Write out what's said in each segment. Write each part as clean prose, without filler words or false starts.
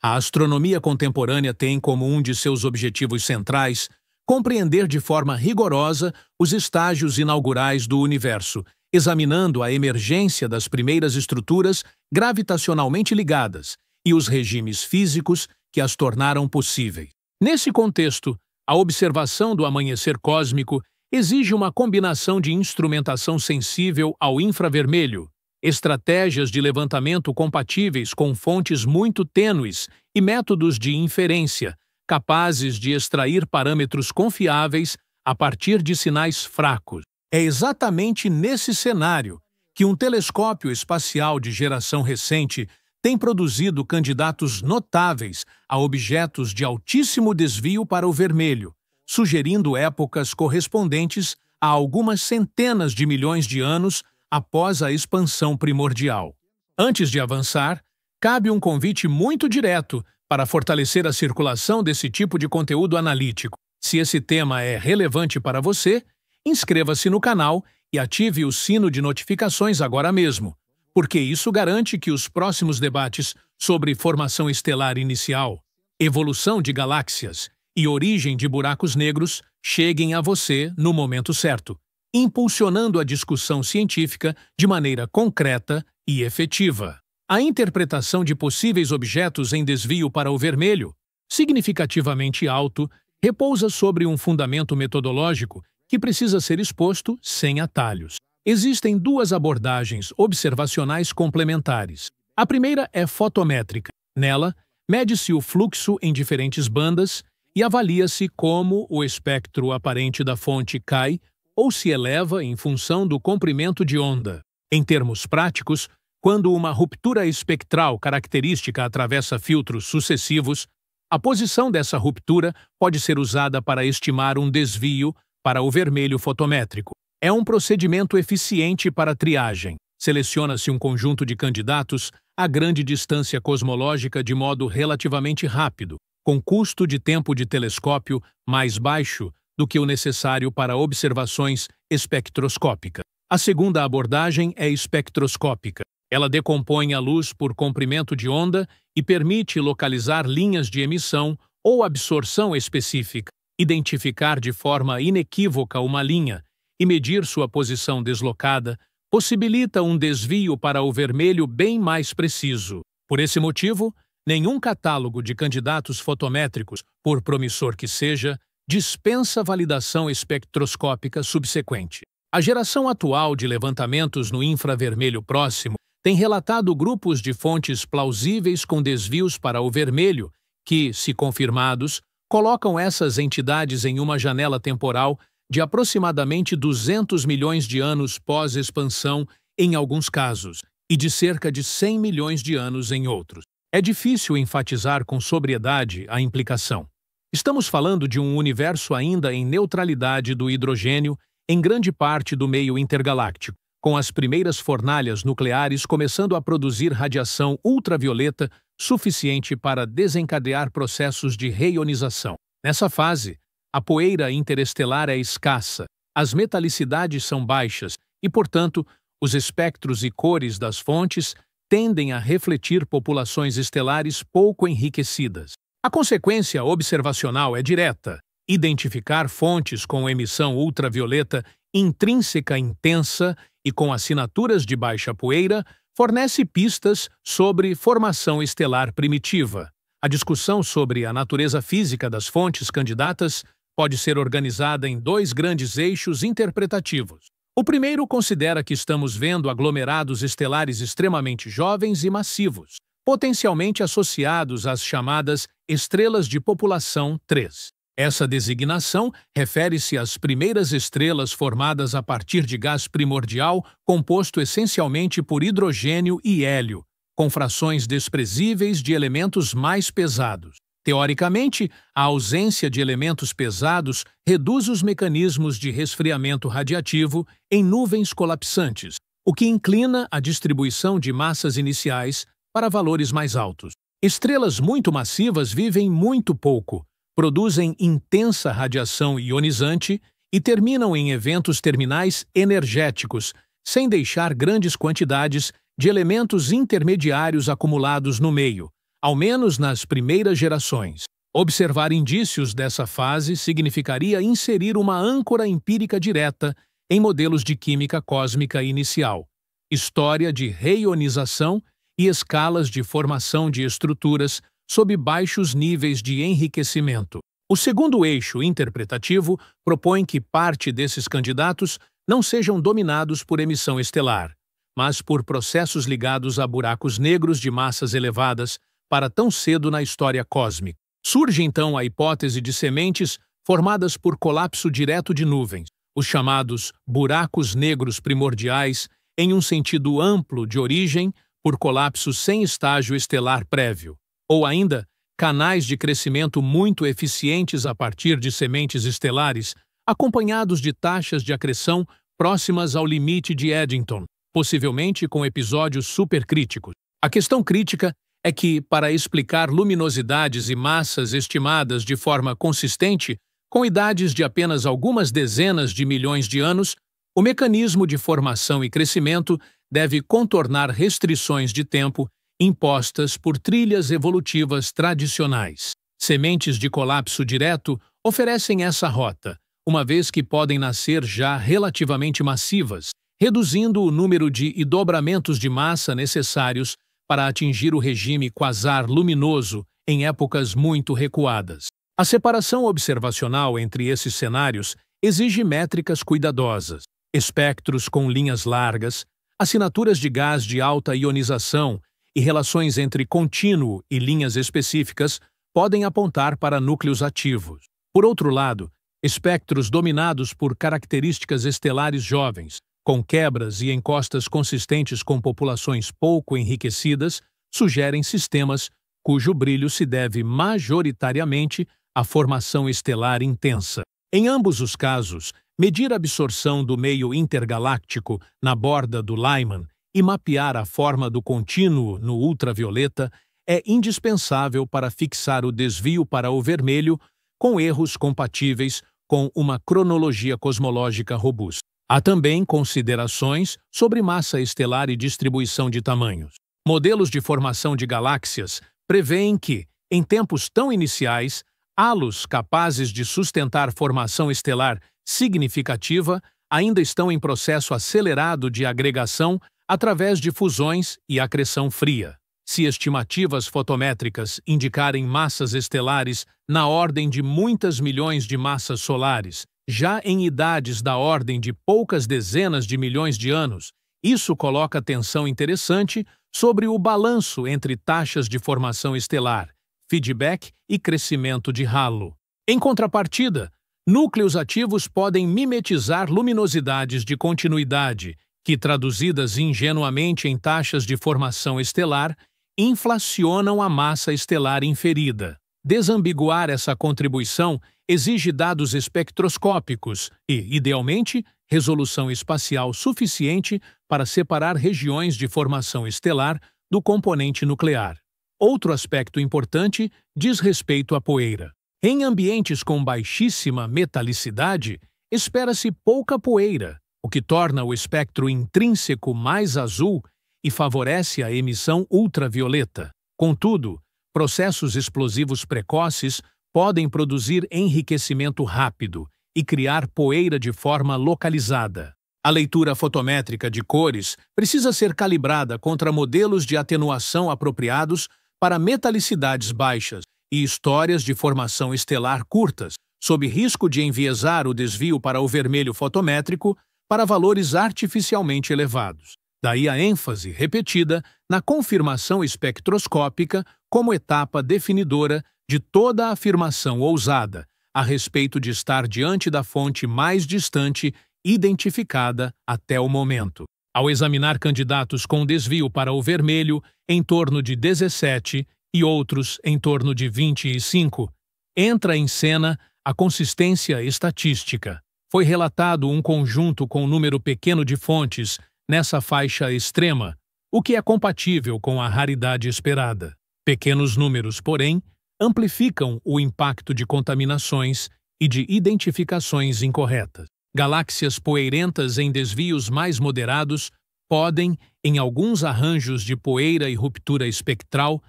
A astronomia contemporânea tem como um de seus objetivos centrais compreender de forma rigorosa os estágios inaugurais do universo, examinando a emergência das primeiras estruturas gravitacionalmente ligadas e os regimes físicos que as tornaram possíveis. Nesse contexto, a observação do amanhecer cósmico exige uma combinação de instrumentação sensível ao infravermelho, estratégias de levantamento compatíveis com fontes muito tênues e métodos de inferência, capazes de extrair parâmetros confiáveis a partir de sinais fracos. É exatamente nesse cenário que um telescópio espacial de geração recente tem produzido candidatos notáveis a objetos de altíssimo desvio para o vermelho, sugerindo épocas correspondentes a algumas centenas de milhões de anos após a expansão primordial. Antes de avançar, cabe um convite muito direto para fortalecer a circulação desse tipo de conteúdo analítico. Se esse tema é relevante para você, inscreva-se no canal e ative o sino de notificações agora mesmo, porque isso garante que os próximos debates sobre formação estelar inicial, evolução de galáxias e origem de buracos negros cheguem a você no momento certo, impulsionando a discussão científica de maneira concreta e efetiva. A interpretação de possíveis objetos em desvio para o vermelho, significativamente alto, repousa sobre um fundamento metodológico que precisa ser exposto sem atalhos. Existem duas abordagens observacionais complementares. A primeira é fotométrica. Nela, mede-se o fluxo em diferentes bandas e avalia-se como o espectro aparente da fonte cai ou se eleva em função do comprimento de onda. Em termos práticos, quando uma ruptura espectral característica atravessa filtros sucessivos, a posição dessa ruptura pode ser usada para estimar um desvio para o vermelho fotométrico. É um procedimento eficiente para triagem. Seleciona-se um conjunto de candidatos a grande distância cosmológica de modo relativamente rápido, com custo de tempo de telescópio mais baixo do que o necessário para observações espectroscópicas. A segunda abordagem é espectroscópica. Ela decompõe a luz por comprimento de onda e permite localizar linhas de emissão ou absorção específica, identificar de forma inequívoca uma linha e medir sua posição deslocada, possibilita um desvio para o vermelho bem mais preciso. Por esse motivo, nenhum catálogo de candidatos fotométricos, por promissor que seja, dispensa validação espectroscópica subsequente. A geração atual de levantamentos no infravermelho próximo tem relatado grupos de fontes plausíveis com desvios para o vermelho que, se confirmados, colocam essas entidades em uma janela temporal de aproximadamente 200 milhões de anos pós-expansão em alguns casos e de cerca de 100 milhões de anos em outros. É difícil enfatizar com sobriedade a implicação. Estamos falando de um universo ainda em neutralidade do hidrogênio em grande parte do meio intergaláctico, com as primeiras fornalhas nucleares começando a produzir radiação ultravioleta suficiente para desencadear processos de reionização. Nessa fase, a poeira interestelar é escassa, as metalicidades são baixas e, portanto, os espectros e cores das fontes tendem a refletir populações estelares pouco enriquecidas. A consequência observacional é direta. Identificar fontes com emissão ultravioleta intrínseca intensa e com assinaturas de baixa poeira fornece pistas sobre formação estelar primitiva. A discussão sobre a natureza física das fontes candidatas pode ser organizada em dois grandes eixos interpretativos. O primeiro considera que estamos vendo aglomerados estelares extremamente jovens e massivos, potencialmente associados às chamadas estrelas de população 3. Essa designação refere-se às primeiras estrelas formadas a partir de gás primordial composto essencialmente por hidrogênio e hélio, com frações desprezíveis de elementos mais pesados. Teoricamente, a ausência de elementos pesados reduz os mecanismos de resfriamento radiativo em nuvens colapsantes, o que inclina a distribuição de massas iniciais para valores mais altos. Estrelas muito massivas vivem muito pouco, produzem intensa radiação ionizante e terminam em eventos terminais energéticos, sem deixar grandes quantidades de elementos intermediários acumulados no meio, ao menos nas primeiras gerações. Observar indícios dessa fase significaria inserir uma âncora empírica direta em modelos de química cósmica inicial, história de reionização e escalas de formação de estruturas sob baixos níveis de enriquecimento. O segundo eixo interpretativo propõe que parte desses candidatos não sejam dominados por emissão estelar, mas por processos ligados a buracos negros de massas elevadas para tão cedo na história cósmica. Surge então a hipótese de sementes formadas por colapso direto de nuvens, os chamados buracos negros primordiais, em um sentido amplo de origem, por colapso sem estágio estelar prévio, ou ainda canais de crescimento muito eficientes a partir de sementes estelares, acompanhados de taxas de acreção próximas ao limite de Eddington, possivelmente com episódios supercríticos. A questão crítica é que, para explicar luminosidades e massas estimadas de forma consistente, com idades de apenas algumas dezenas de milhões de anos, o mecanismo de formação e crescimento deve contornar restrições de tempo impostas por trilhas evolutivas tradicionais. Sementes de colapso direto oferecem essa rota, uma vez que podem nascer já relativamente massivas, reduzindo o número de dobramentos de massa necessários para atingir o regime quasar luminoso em épocas muito recuadas. A separação observacional entre esses cenários exige métricas cuidadosas, espectros com linhas largas, assinaturas de gás de alta ionização e relações entre contínuo e linhas específicas podem apontar para núcleos ativos. Por outro lado, espectros dominados por características estelares jovens, com quebras e encostas consistentes com populações pouco enriquecidas, sugerem sistemas cujo brilho se deve majoritariamente à formação estelar intensa. Em ambos os casos, medir a absorção do meio intergaláctico na borda do Lyman e mapear a forma do contínuo no ultravioleta é indispensável para fixar o desvio para o vermelho com erros compatíveis com uma cronologia cosmológica robusta. Há também considerações sobre massa estelar e distribuição de tamanhos. Modelos de formação de galáxias prevêem que, em tempos tão iniciais, halos capazes de sustentar formação estelar significativa ainda estão em processo acelerado de agregação através de fusões e acreção fria. Se estimativas fotométricas indicarem massas estelares na ordem de muitas milhões de massas solares, já em idades da ordem de poucas dezenas de milhões de anos, isso coloca tensão interessante sobre o balanço entre taxas de formação estelar, feedback e crescimento de halo. Em contrapartida, núcleos ativos podem mimetizar luminosidades de continuidade, que, traduzidas ingenuamente em taxas de formação estelar, inflacionam a massa estelar inferida. Desambiguar essa contribuição exige dados espectroscópicos e, idealmente, resolução espacial suficiente para separar regiões de formação estelar do componente nuclear. Outro aspecto importante diz respeito à poeira. Em ambientes com baixíssima metalicidade, espera-se pouca poeira, o que torna o espectro intrínseco mais azul e favorece a emissão ultravioleta. Contudo, processos explosivos precoces podem produzir enriquecimento rápido e criar poeira de forma localizada. A leitura fotométrica de cores precisa ser calibrada contra modelos de atenuação apropriados para metalicidades baixas e histórias de formação estelar curtas, sob risco de enviesar o desvio para o vermelho fotométrico para valores artificialmente elevados. Daí a ênfase repetida na confirmação espectroscópica como etapa definidora de toda a afirmação ousada a respeito de estar diante da fonte mais distante identificada até o momento. Ao examinar candidatos com desvio para o vermelho em torno de 17 e outros em torno de 25, entra em cena a consistência estatística. Foi relatado um conjunto com número pequeno de fontes nessa faixa extrema, o que é compatível com a raridade esperada. Pequenos números, porém, amplificam o impacto de contaminações e de identificações incorretas. Galáxias poeirentas em desvios mais moderados podem, em alguns arranjos de poeira e ruptura espectral,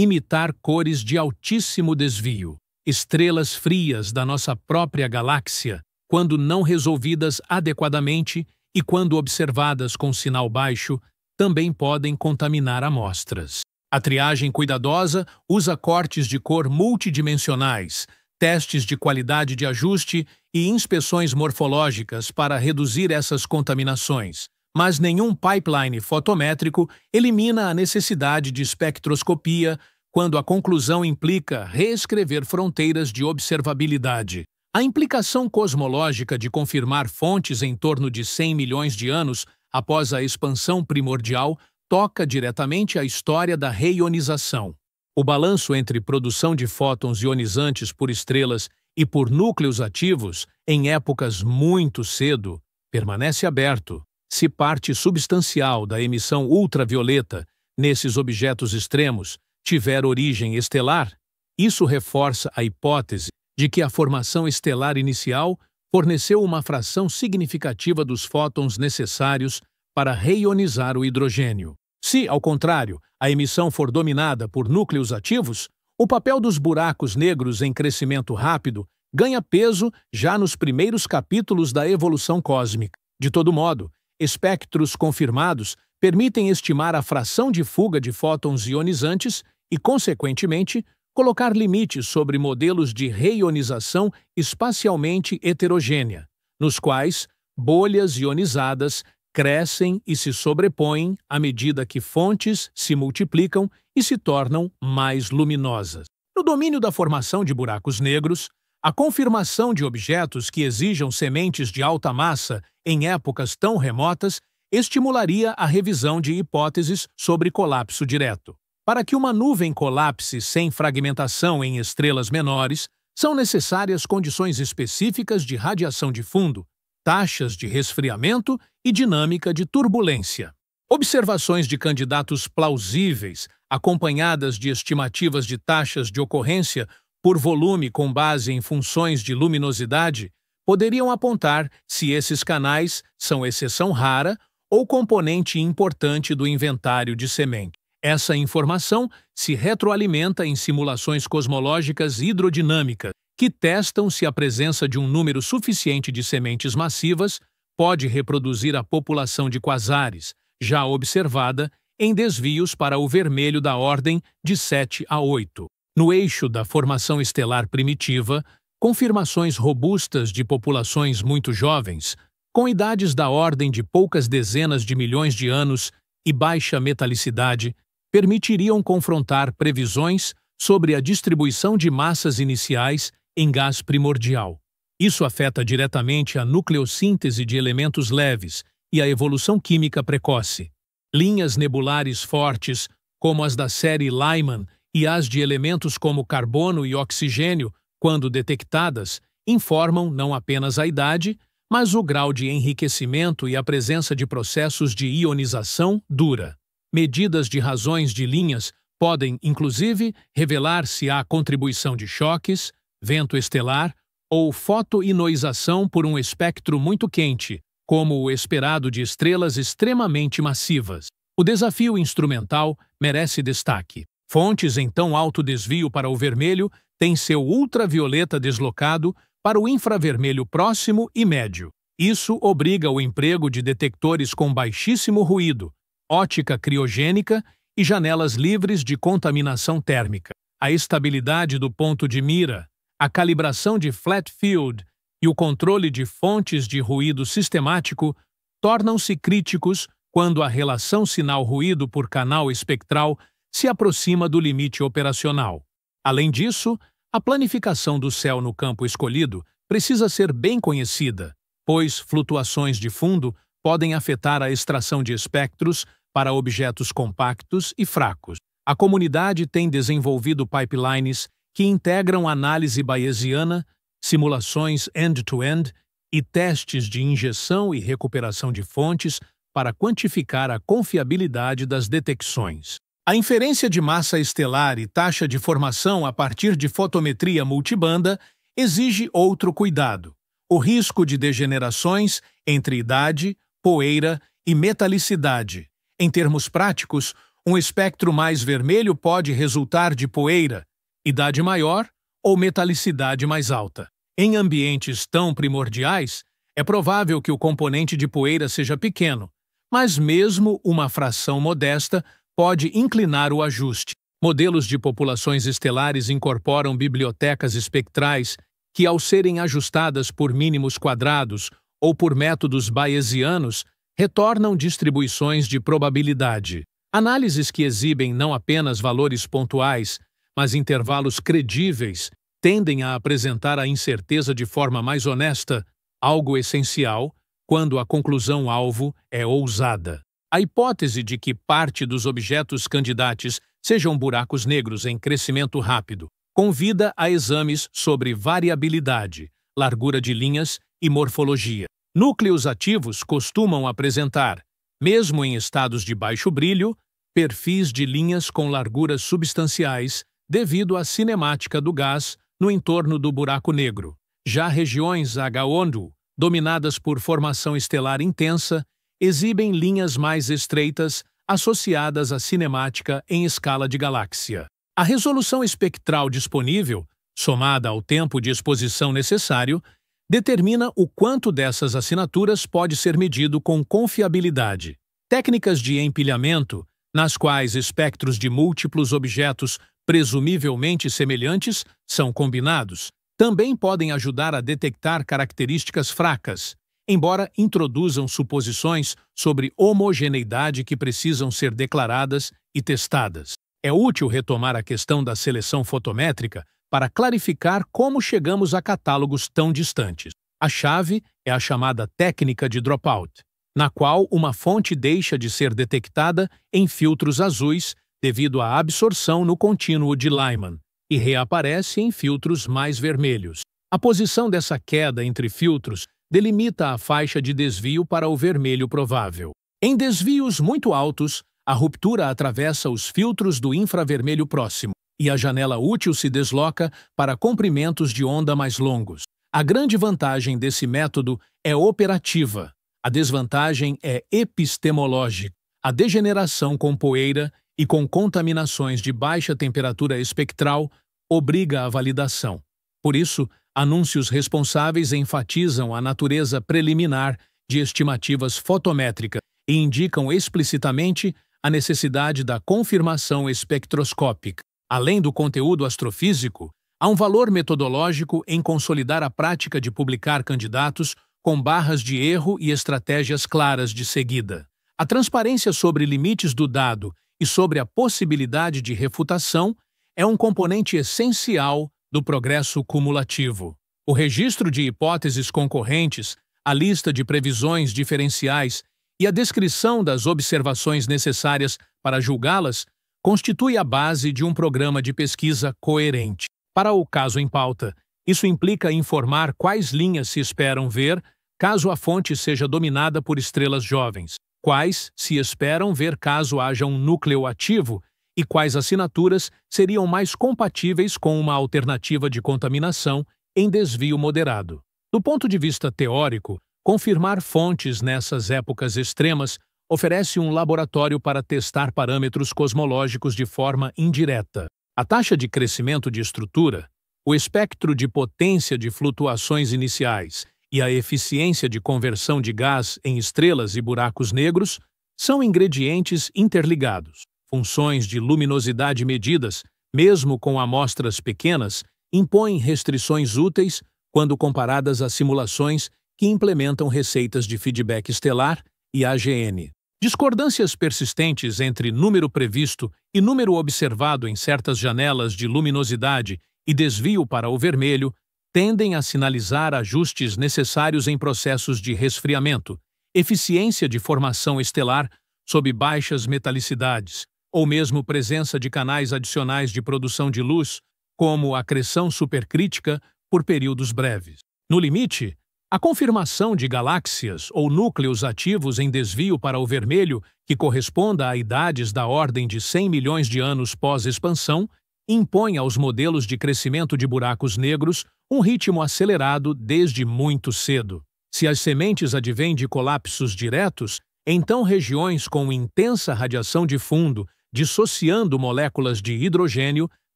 imitar cores de altíssimo desvio. Estrelas frias da nossa própria galáxia, quando não resolvidas adequadamente e quando observadas com sinal baixo, também podem contaminar amostras. A triagem cuidadosa usa cortes de cor multidimensionais, testes de qualidade de ajuste e inspeções morfológicas para reduzir essas contaminações, mas nenhum pipeline fotométrico elimina a necessidade de espectroscopia quando a conclusão implica reescrever fronteiras de observabilidade. A implicação cosmológica de confirmar fontes em torno de 100 milhões de anos após a expansão primordial toca diretamente a história da reionização. O balanço entre produção de fótons ionizantes por estrelas e por núcleos ativos, em épocas muito cedo, permanece aberto. Se parte substancial da emissão ultravioleta nesses objetos extremos tiver origem estelar, isso reforça a hipótese de que a formação estelar inicial forneceu uma fração significativa dos fótons necessários para reionizar o hidrogênio. Se, ao contrário, a emissão for dominada por núcleos ativos, o papel dos buracos negros em crescimento rápido ganha peso já nos primeiros capítulos da evolução cósmica. De todo modo, espectros confirmados permitem estimar a fração de fuga de fótons ionizantes e, consequentemente, colocar limites sobre modelos de reionização espacialmente heterogênea, nos quais bolhas ionizadas crescem e se sobrepõem à medida que fontes se multiplicam e se tornam mais luminosas. No domínio da formação de buracos negros, a confirmação de objetos que exijam sementes de alta massa em épocas tão remotas estimularia a revisão de hipóteses sobre colapso direto. Para que uma nuvem colapse sem fragmentação em estrelas menores, são necessárias condições específicas de radiação de fundo, taxas de resfriamento e dinâmica de turbulência. Observações de candidatos plausíveis, acompanhadas de estimativas de taxas de ocorrência por volume com base em funções de luminosidade, poderiam apontar se esses canais são exceção rara ou componente importante do inventário de semente. Essa informação se retroalimenta em simulações cosmológicas hidrodinâmicas, que testam se a presença de um número suficiente de sementes massivas pode reproduzir a população de quasares, já observada em desvios para o vermelho da ordem de 7 a 8. No eixo da formação estelar primitiva, confirmações robustas de populações muito jovens, com idades da ordem de poucas dezenas de milhões de anos e baixa metalicidade, permitiriam confrontar previsões sobre a distribuição de massas iniciais em gás primordial. Isso afeta diretamente a nucleossíntese de elementos leves e a evolução química precoce. Linhas nebulares fortes, como as da série Lyman e as de elementos como carbono e oxigênio, quando detectadas, informam não apenas a idade, mas o grau de enriquecimento e a presença de processos de ionização dura. Medidas de razões de linhas podem, inclusive, revelar se há contribuição de choques, vento estelar ou fotoinoização por um espectro muito quente, como o esperado de estrelas extremamente massivas. O desafio instrumental merece destaque. Fontes em tão alto desvio para o vermelho têm seu ultravioleta deslocado para o infravermelho próximo e médio. Isso obriga o emprego de detectores com baixíssimo ruído, ótica criogênica e janelas livres de contaminação térmica. A estabilidade do ponto de mira, a calibração de flat field e o controle de fontes de ruído sistemático tornam-se críticos quando a relação sinal-ruído por canal espectral se aproxima do limite operacional. Além disso, a planificação do céu no campo escolhido precisa ser bem conhecida, pois flutuações de fundo podem afetar a extração de espectros para objetos compactos e fracos. A comunidade tem desenvolvido pipelines que integram análise bayesiana, simulações end-to-end e testes de injeção e recuperação de fontes para quantificar a confiabilidade das detecções. A inferência de massa estelar e taxa de formação a partir de fotometria multibanda exige outro cuidado: o risco de degenerações entre idade, poeira e metalicidade. Em termos práticos, Um espectro mais vermelho pode resultar de poeira, idade maior ou metalicidade mais alta. Em ambientes tão primordiais, é provável que o componente de poeira seja pequeno, mas mesmo uma fração modesta pode inclinar o ajuste. Modelos de populações estelares incorporam bibliotecas espectrais que, ao serem ajustadas por mínimos quadrados ou por métodos bayesianos, retornam distribuições de probabilidade. Análises que exibem não apenas valores pontuais, mas intervalos credíveis, tendem a apresentar a incerteza de forma mais honesta, algo essencial quando a conclusão-alvo é ousada. A hipótese de que parte dos objetos candidatos sejam buracos negros em crescimento rápido convida a exames sobre variabilidade, largura de linhas e morfologia. Núcleos ativos costumam apresentar, mesmo em estados de baixo brilho, perfis de linhas com larguras substanciais devido à cinemática do gás no entorno do buraco negro. Já regiões H-Ondu, dominadas por formação estelar intensa, exibem linhas mais estreitas associadas à cinemática em escala de galáxia. A resolução espectral disponível, somada ao tempo de exposição necessário, determina o quanto dessas assinaturas pode ser medido com confiabilidade. Técnicas de empilhamento, nas quais espectros de múltiplos objetos presumivelmente semelhantes são combinados, também podem ajudar a detectar características fracas, embora introduzam suposições sobre homogeneidade que precisam ser declaradas e testadas. É útil retomar a questão da seleção fotométrica para clarificar como chegamos a catálogos tão distantes. A chave é a chamada técnica de dropout, na qual uma fonte deixa de ser detectada em filtros azuis devido à absorção no contínuo de Lyman e reaparece em filtros mais vermelhos. A posição dessa queda entre filtros delimita a faixa de desvio para o vermelho provável. Em desvios muito altos, a ruptura atravessa os filtros do infravermelho próximo e a janela útil se desloca para comprimentos de onda mais longos. A grande vantagem desse método é operativa. A desvantagem é epistemológica. A degeneração com poeira e com contaminações de baixa temperatura espectral obriga a validação. Por isso, anúncios responsáveis enfatizam a natureza preliminar de estimativas fotométricas e indicam explicitamente a necessidade da confirmação espectroscópica. Além do conteúdo astrofísico, há um valor metodológico em consolidar a prática de publicar candidatos com barras de erro e estratégias claras de seguida. A transparência sobre limites do dado e sobre a possibilidade de refutação é um componente essencial do progresso cumulativo. O registro de hipóteses concorrentes, a lista de previsões diferenciais e a descrição das observações necessárias para julgá-las constitui a base de um programa de pesquisa coerente. Para o caso em pauta, isso implica informar quais linhas se esperam ver caso a fonte seja dominada por estrelas jovens, quais se esperam ver caso haja um núcleo ativo e quais assinaturas seriam mais compatíveis com uma alternativa de contaminação em desvio moderado. Do ponto de vista teórico, confirmar fontes nessas épocas extremas oferece um laboratório para testar parâmetros cosmológicos de forma indireta. A taxa de crescimento de estrutura, o espectro de potência de flutuações iniciais e a eficiência de conversão de gás em estrelas e buracos negros são ingredientes interligados. Funções de luminosidade medidas, mesmo com amostras pequenas, impõem restrições úteis quando comparadas a simulações que implementam receitas de feedback estelar e AGN. Discordâncias persistentes entre número previsto e número observado em certas janelas de luminosidade e desvio para o vermelho tendem a sinalizar ajustes necessários em processos de resfriamento, eficiência de formação estelar sob baixas metalicidades, ou mesmo presença de canais adicionais de produção de luz, como acreção supercrítica por períodos breves. No limite, a confirmação de galáxias ou núcleos ativos em desvio para o vermelho, que corresponda a idades da ordem de 100 milhões de anos pós-expansão, impõe aos modelos de crescimento de buracos negros um ritmo acelerado desde muito cedo. Se as sementes advêm de colapsos diretos, então regiões com intensa radiação de fundo dissociando moléculas de hidrogênio,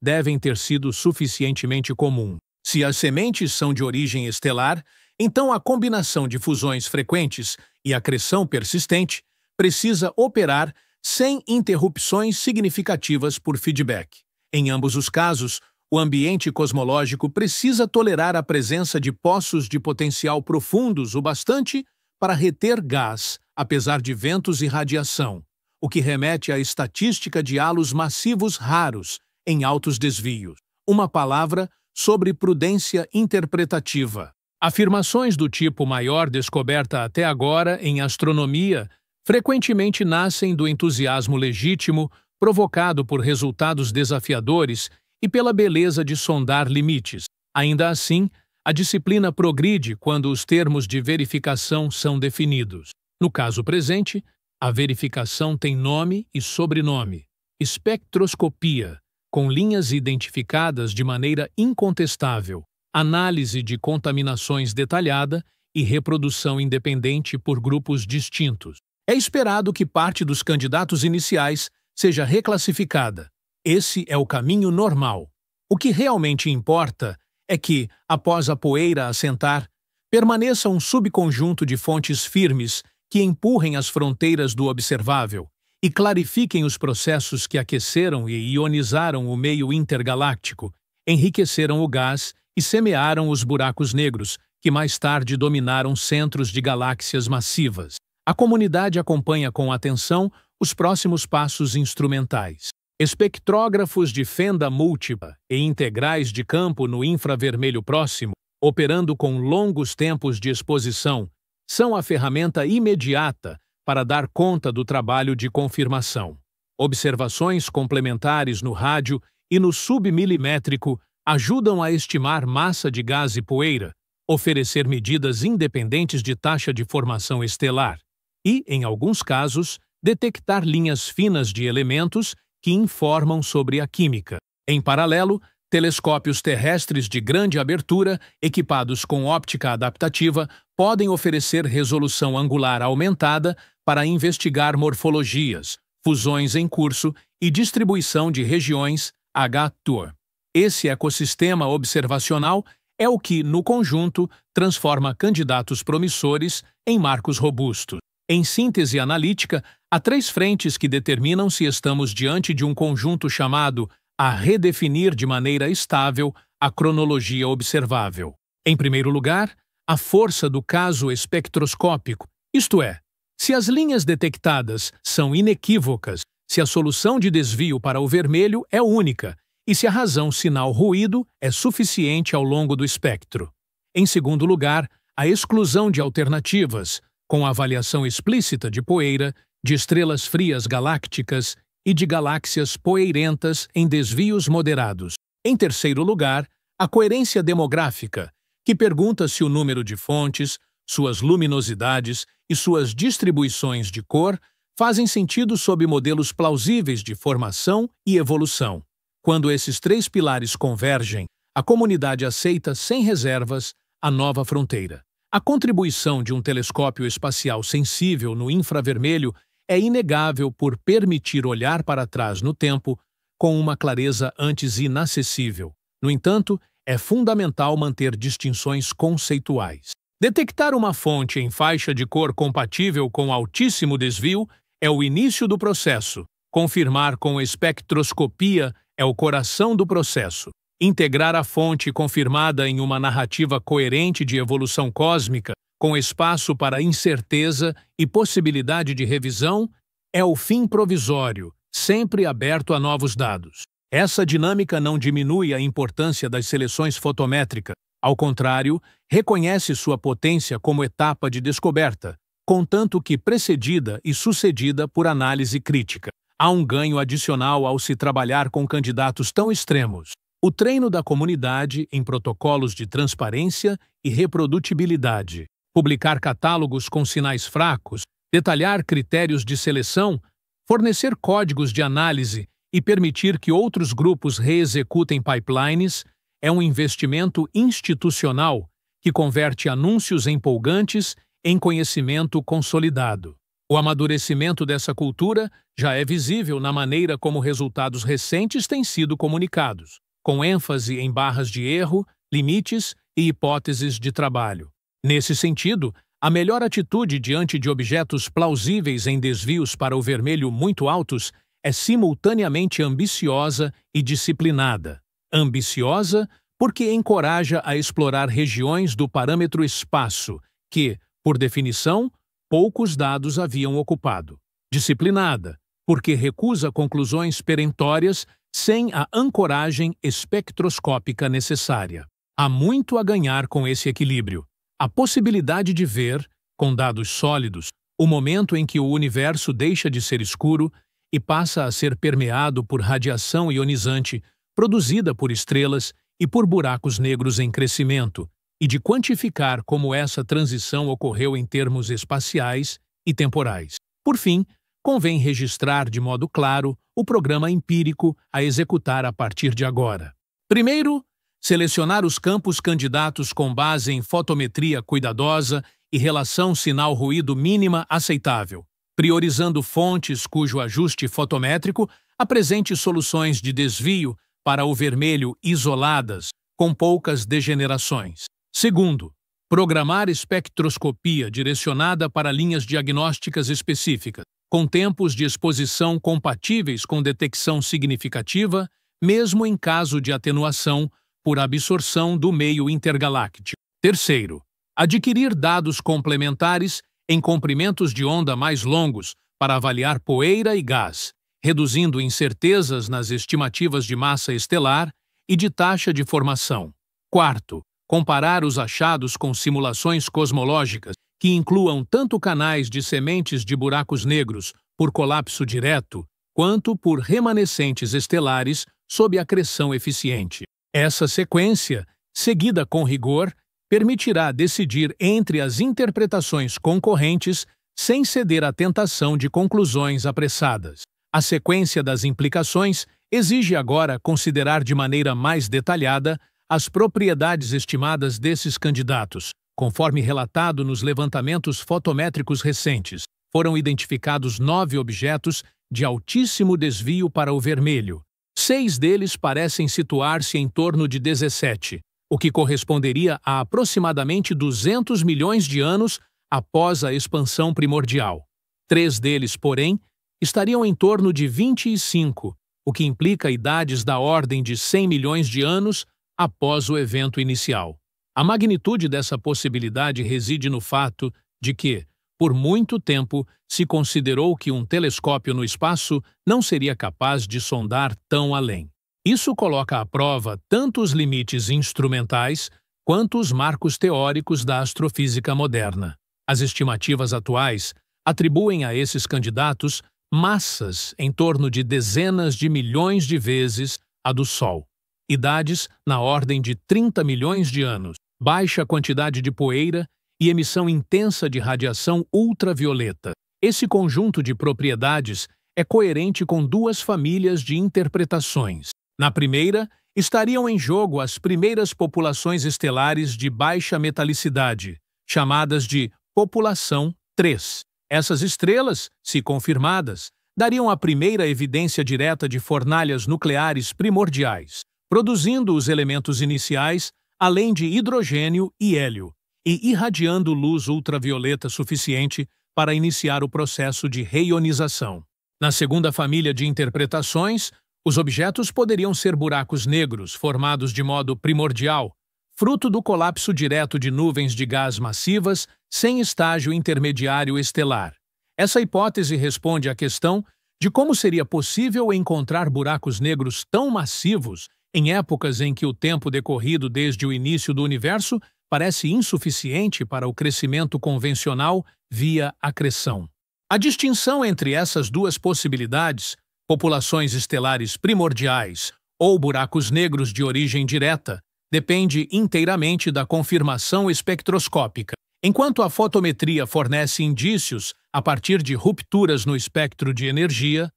devem ter sido suficientemente comum. Se as sementes são de origem estelar, então a combinação de fusões frequentes e acreção persistente precisa operar sem interrupções significativas por feedback. Em ambos os casos, o ambiente cosmológico precisa tolerar a presença de poços de potencial profundos o bastante para reter gás, apesar de ventos e radiação, o que remete à estatística de halos massivos raros em altos desvios. Uma palavra sobre prudência interpretativa. Afirmações do tipo maior descoberta até agora em astronomia frequentemente nascem do entusiasmo legítimo provocado por resultados desafiadores e pela beleza de sondar limites. Ainda assim, a disciplina progride quando os termos de verificação são definidos. No caso presente, a verificação tem nome e sobrenome: espectroscopia, com linhas identificadas de maneira incontestável, análise de contaminações detalhada e reprodução independente por grupos distintos. É esperado que parte dos candidatos iniciais seja reclassificada. Esse é o caminho normal. O que realmente importa é que, após a poeira assentar, permaneça um subconjunto de fontes firmes que empurrem as fronteiras do observável e clarifiquem os processos que aqueceram e ionizaram o meio intergaláctico, enriqueceram o gás e semearam os buracos negros, que mais tarde dominaram centros de galáxias massivas. A comunidade acompanha com atenção os próximos passos instrumentais. Espectrógrafos de fenda múltipla e integrais de campo no infravermelho próximo, operando com longos tempos de exposição, são a ferramenta imediata para dar conta do trabalho de confirmação. Observações complementares no rádio e no submilimétrico ajudam a estimar massa de gás e poeira, oferecer medidas independentes de taxa de formação estelar e, em alguns casos, detectar linhas finas de elementos que informam sobre a química. Em paralelo, telescópios terrestres de grande abertura, equipados com óptica adaptativa, podem oferecer resolução angular aumentada para investigar morfologias, fusões em curso e distribuição de regiões H-Tour. Esse ecossistema observacional é o que, no conjunto, transforma candidatos promissores em marcos robustos. Em síntese analítica, há três frentes que determinam se estamos diante de um conjunto chamado a redefinir de maneira estável a cronologia observável. Em primeiro lugar, a força do caso espectroscópico, isto é, se as linhas detectadas são inequívocas, se a solução de desvio para o vermelho é única e se a razão sinal-ruído é suficiente ao longo do espectro. Em segundo lugar, a exclusão de alternativas, com avaliação explícita de poeira, de estrelas frias galácticas e de galáxias poeirentas em desvios moderados. Em terceiro lugar, a coerência demográfica, que pergunta se o número de fontes, suas luminosidades e suas distribuições de cor fazem sentido sob modelos plausíveis de formação e evolução. Quando esses três pilares convergem, a comunidade aceita sem reservas a nova fronteira. A contribuição de um telescópio espacial sensível no infravermelho é inegável por permitir olhar para trás no tempo com uma clareza antes inacessível. No entanto, é fundamental manter distinções conceituais. Detectar uma fonte em faixa de cor compatível com altíssimo desvio é o início do processo. Confirmar com espectroscopia é o coração do processo. Integrar a fonte confirmada em uma narrativa coerente de evolução cósmica, com espaço para incerteza e possibilidade de revisão, é o fim provisório, sempre aberto a novos dados. Essa dinâmica não diminui a importância das seleções fotométricas. Ao contrário, reconhece sua potência como etapa de descoberta, contanto que precedida e sucedida por análise crítica. Há um ganho adicional ao se trabalhar com candidatos tão extremos. O treino da comunidade em protocolos de transparência e reprodutibilidade, publicar catálogos com sinais fracos, detalhar critérios de seleção, fornecer códigos de análise e permitir que outros grupos reexecutem pipelines é um investimento institucional que converte anúncios empolgantes em conhecimento consolidado. O amadurecimento dessa cultura já é visível na maneira como resultados recentes têm sido comunicados, com ênfase em barras de erro, limites e hipóteses de trabalho. Nesse sentido, a melhor atitude diante de objetos plausíveis em desvios para o vermelho muito altos é simultaneamente ambiciosa e disciplinada. Ambiciosa porque encoraja a explorar regiões do parâmetro espaço que, por definição, poucos dados haviam ocupado. Disciplinada porque recusa conclusões perentórias sem a ancoragem espectroscópica necessária. Há muito a ganhar com esse equilíbrio. A possibilidade de ver, com dados sólidos, o momento em que o universo deixa de ser escuro e passa a ser permeado por radiação ionizante produzida por estrelas e por buracos negros em crescimento, e de quantificar como essa transição ocorreu em termos espaciais e temporais. Por fim, convém registrar de modo claro o programa empírico a executar a partir de agora. Primeiro, selecionar os campos candidatos com base em fotometria cuidadosa e relação sinal-ruído mínima aceitável, priorizando fontes cujo ajuste fotométrico apresente soluções de desvio para o vermelho isoladas, com poucas degenerações. Segundo, programar espectroscopia direcionada para linhas diagnósticas específicas, com tempos de exposição compatíveis com detecção significativa, mesmo em caso de atenuação por absorção do meio intergaláctico. Terceiro, adquirir dados complementares em comprimentos de onda mais longos para avaliar poeira e gás, reduzindo incertezas nas estimativas de massa estelar e de taxa de formação. Quarto, comparar os achados com simulações cosmológicas que incluam tanto canais de sementes de buracos negros por colapso direto, quanto por remanescentes estelares sob acreção eficiente. Essa sequência, seguida com rigor, permitirá decidir entre as interpretações concorrentes sem ceder à tentação de conclusões apressadas. A sequência das implicações exige agora considerar de maneira mais detalhada as propriedades estimadas desses candidatos. Conforme relatado nos levantamentos fotométricos recentes, foram identificados 9 objetos de altíssimo desvio para o vermelho. 6 deles parecem situar-se em torno de 17, o que corresponderia a aproximadamente 200 milhões de anos após a expansão primordial. 3 deles, porém, estariam em torno de 25, o que implica idades da ordem de 100 milhões de anos após o evento inicial. A magnitude dessa possibilidade reside no fato de que, por muito tempo, se considerou que um telescópio no espaço não seria capaz de sondar tão além. Isso coloca à prova tanto os limites instrumentais quanto os marcos teóricos da astrofísica moderna. As estimativas atuais atribuem a esses candidatos massas em torno de dezenas de milhões de vezes a do Sol, idades na ordem de 30 milhões de anos, baixa quantidade de poeira e emissão intensa de radiação ultravioleta. Esse conjunto de propriedades é coerente com 2 famílias de interpretações. Na primeira, estariam em jogo as primeiras populações estelares de baixa metalicidade, chamadas de população 3. Essas estrelas, se confirmadas, dariam a primeira evidência direta de fornalhas nucleares primordiais, produzindo os elementos iniciais, além de hidrogênio e hélio, e irradiando luz ultravioleta suficiente para iniciar o processo de reionização. Na segunda família de interpretações, os objetos poderiam ser buracos negros formados de modo primordial, fruto do colapso direto de nuvens de gás massivas sem estágio intermediário estelar. Essa hipótese responde à questão de como seria possível encontrar buracos negros tão massivos em épocas em que o tempo decorrido desde o início do universo parece insuficiente para o crescimento convencional via acreção. A distinção entre essas 2 possibilidades, populações estelares primordiais ou buracos negros de origem direta, depende inteiramente da confirmação espectroscópica. Enquanto a fotometria fornece indícios a partir de rupturas no espectro de energia,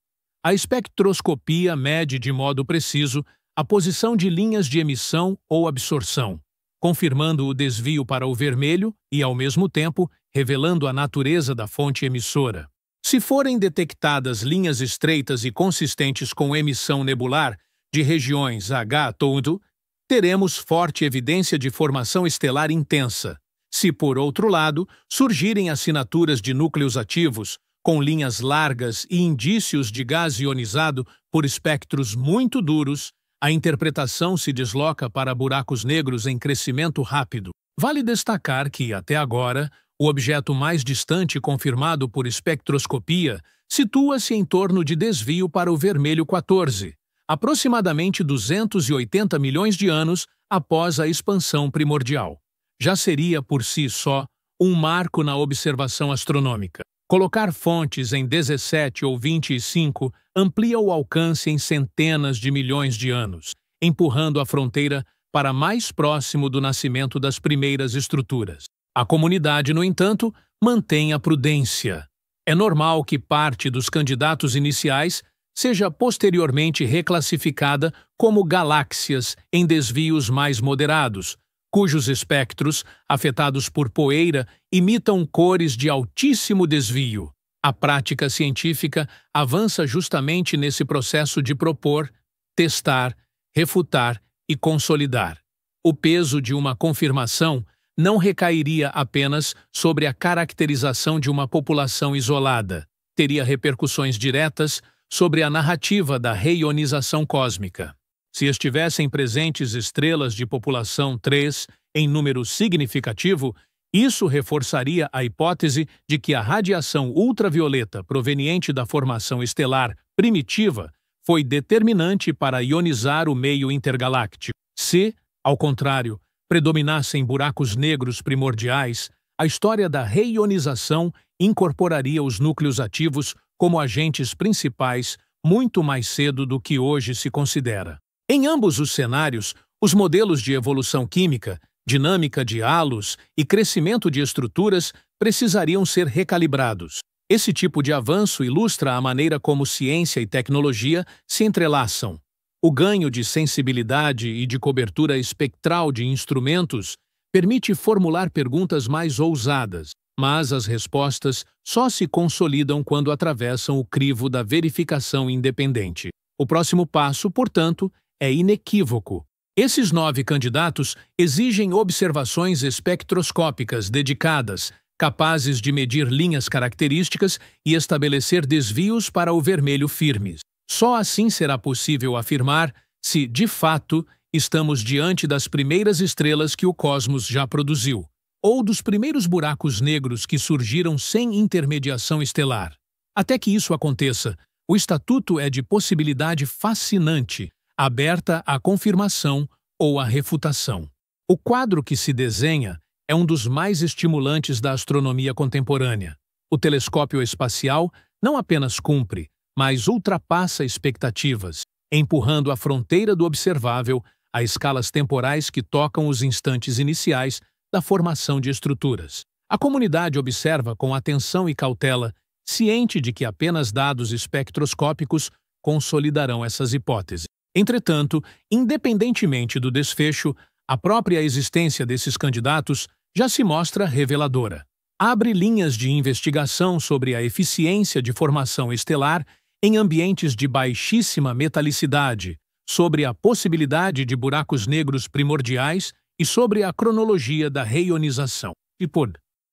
a espectroscopia mede de modo preciso a posição de linhas de emissão ou absorção, confirmando o desvio para o vermelho e, ao mesmo tempo, revelando a natureza da fonte emissora. Se forem detectadas linhas estreitas e consistentes com emissão nebular de regiões H todo, teremos forte evidência de formação estelar intensa. Se, por outro lado, surgirem assinaturas de núcleos ativos, com linhas largas e indícios de gás ionizado por espectros muito duros, a interpretação se desloca para buracos negros em crescimento rápido. Vale destacar que, até agora, o objeto mais distante confirmado por espectroscopia situa-se em torno de desvio para o vermelho 14, aproximadamente 280 milhões de anos após a expansão primordial. Já seria, por si só, um marco na observação astronômica. Colocar fontes em 17 ou 25 amplia o alcance em centenas de milhões de anos, empurrando a fronteira para mais próximo do nascimento das primeiras estruturas. A comunidade, no entanto, mantém a prudência. É normal que parte dos candidatos iniciais seja posteriormente reclassificada como galáxias em desvios mais moderados, cujos espectros, afetados por poeira, imitam cores de altíssimo desvio. A prática científica avança justamente nesse processo de propor, testar, refutar e consolidar. O peso de uma confirmação não recairia apenas sobre a caracterização de uma população isolada. Teria repercussões diretas sobre a narrativa da reionização cósmica. Se estivessem presentes estrelas de população 3 em número significativo, isso reforçaria a hipótese de que a radiação ultravioleta proveniente da formação estelar primitiva foi determinante para ionizar o meio intergaláctico. Se, ao contrário, predominassem buracos negros primordiais, a história da reionização incorporaria os núcleos ativos como agentes principais muito mais cedo do que hoje se considera. Em ambos os cenários, os modelos de evolução química, dinâmica de halos e crescimento de estruturas precisariam ser recalibrados. Esse tipo de avanço ilustra a maneira como ciência e tecnologia se entrelaçam. O ganho de sensibilidade e de cobertura espectral de instrumentos permite formular perguntas mais ousadas, mas as respostas só se consolidam quando atravessam o crivo da verificação independente. O próximo passo, portanto, é inequívoco. Esses 9 candidatos exigem observações espectroscópicas dedicadas, capazes de medir linhas características e estabelecer desvios para o vermelho firmes. Só assim será possível afirmar se, de fato, estamos diante das primeiras estrelas que o cosmos já produziu, ou dos primeiros buracos negros que surgiram sem intermediação estelar. Até que isso aconteça, o estatuto é de possibilidade fascinante, aberta à confirmação ou à refutação. O quadro que se desenha é um dos mais estimulantes da astronomia contemporânea. O telescópio espacial não apenas cumpre, mas ultrapassa expectativas, empurrando a fronteira do observável a escalas temporais que tocam os instantes iniciais da formação de estruturas. A comunidade observa com atenção e cautela, ciente de que apenas dados espectroscópicos consolidarão essas hipóteses. Entretanto, independentemente do desfecho, a própria existência desses candidatos já se mostra reveladora. Abre linhas de investigação sobre a eficiência de formação estelar em ambientes de baixíssima metalicidade, sobre a possibilidade de buracos negros primordiais e sobre a cronologia da reionização.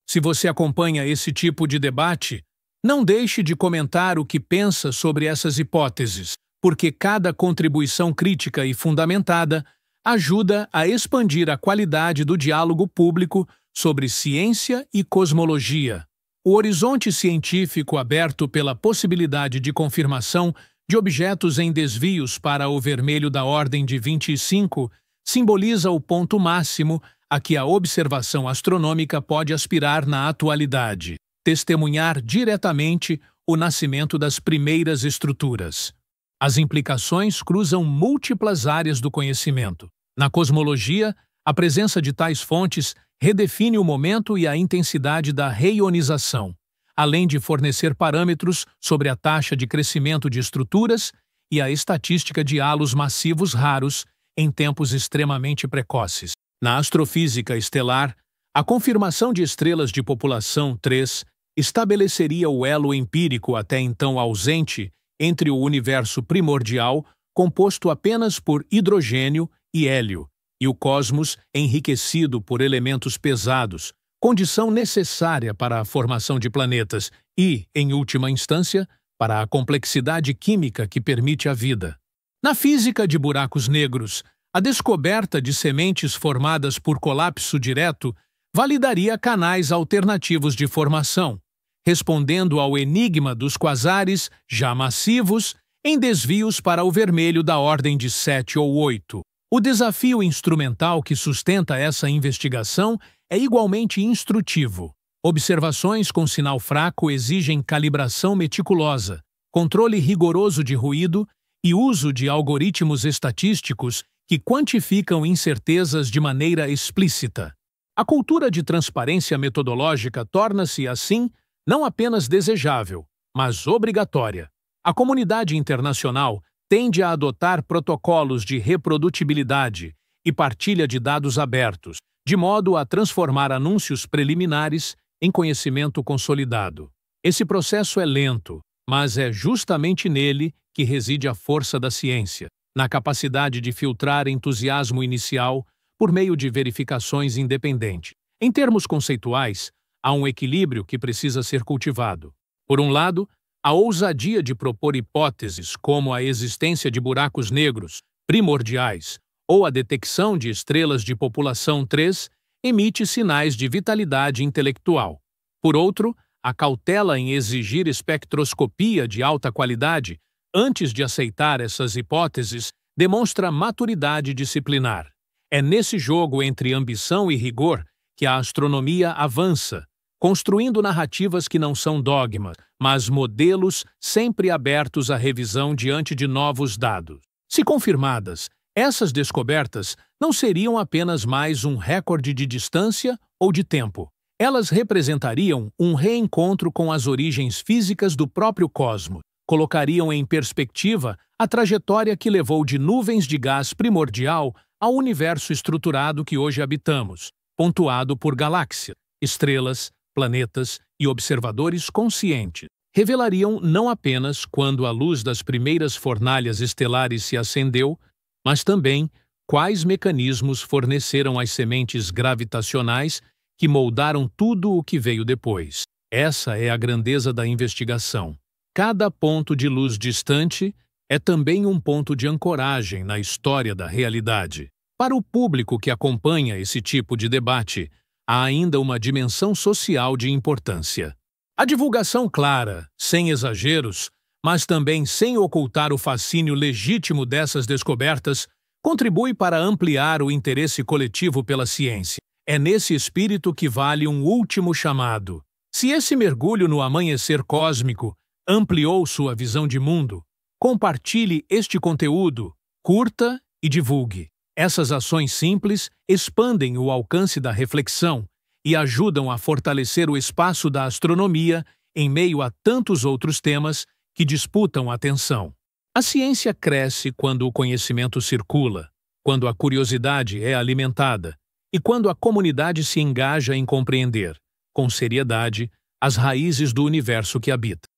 Se você acompanha esse tipo de debate, não deixe de comentar o que pensa sobre essas hipóteses, porque cada contribuição crítica e fundamentada ajuda a expandir a qualidade do diálogo público sobre ciência e cosmologia. O horizonte científico aberto pela possibilidade de confirmação de objetos em desvios para o vermelho da ordem de 25 simboliza o ponto máximo a que a observação astronômica pode aspirar na atualidade, testemunhar diretamente o nascimento das primeiras estruturas. As implicações cruzam múltiplas áreas do conhecimento. Na cosmologia, a presença de tais fontes redefine o momento e a intensidade da reionização, além de fornecer parâmetros sobre a taxa de crescimento de estruturas e a estatística de halos massivos raros em tempos extremamente precoces. Na astrofísica estelar, a confirmação de estrelas de população 3 estabeleceria o elo empírico até então ausente entre o universo primordial, composto apenas por hidrogênio e hélio, e o cosmos enriquecido por elementos pesados, condição necessária para a formação de planetas e, em última instância, para a complexidade química que permite a vida. Na física de buracos negros, a descoberta de sementes formadas por colapso direto validaria canais alternativos de formação, respondendo ao enigma dos quasares já massivos em desvios para o vermelho da ordem de 7 ou 8. O desafio instrumental que sustenta essa investigação é igualmente instrutivo. Observações com sinal fraco exigem calibração meticulosa, controle rigoroso de ruído e uso de algoritmos estatísticos que quantificam incertezas de maneira explícita. A cultura de transparência metodológica torna-se, assim, não apenas desejável, mas obrigatória. A comunidade internacional tende a adotar protocolos de reprodutibilidade e partilha de dados abertos, de modo a transformar anúncios preliminares em conhecimento consolidado. Esse processo é lento, mas é justamente nele que reside a força da ciência, na capacidade de filtrar entusiasmo inicial por meio de verificações independentes. Em termos conceituais, há um equilíbrio que precisa ser cultivado. Por um lado, a ousadia de propor hipóteses como a existência de buracos negros primordiais ou a detecção de estrelas de população 3 emite sinais de vitalidade intelectual. Por outro, a cautela em exigir espectroscopia de alta qualidade antes de aceitar essas hipóteses demonstra maturidade disciplinar. É nesse jogo entre ambição e rigor que a astronomia avança, construindo narrativas que não são dogmas, mas modelos sempre abertos à revisão diante de novos dados. Se confirmadas, essas descobertas não seriam apenas mais um recorde de distância ou de tempo. Elas representariam um reencontro com as origens físicas do próprio cosmos, colocariam em perspectiva a trajetória que levou de nuvens de gás primordial ao universo estruturado que hoje habitamos, pontuado por galáxias, estrelas, planetas e observadores conscientes. Revelariam não apenas quando a luz das primeiras fornalhas estelares se acendeu, mas também quais mecanismos forneceram as sementes gravitacionais que moldaram tudo o que veio depois. Essa é a grandeza da investigação. Cada ponto de luz distante é também um ponto de ancoragem na história da realidade. Para o público que acompanha esse tipo de debate, há ainda uma dimensão social de importância. A divulgação clara, sem exageros, mas também sem ocultar o fascínio legítimo dessas descobertas, contribui para ampliar o interesse coletivo pela ciência. É nesse espírito que vale um último chamado. Se esse mergulho no amanhecer cósmico ampliou sua visão de mundo, compartilhe este conteúdo, curta e divulgue. Essas ações simples expandem o alcance da reflexão e ajudam a fortalecer o espaço da astronomia em meio a tantos outros temas que disputam atenção. A ciência cresce quando o conhecimento circula, quando a curiosidade é alimentada e quando a comunidade se engaja em compreender, com seriedade, as raízes do universo que habita.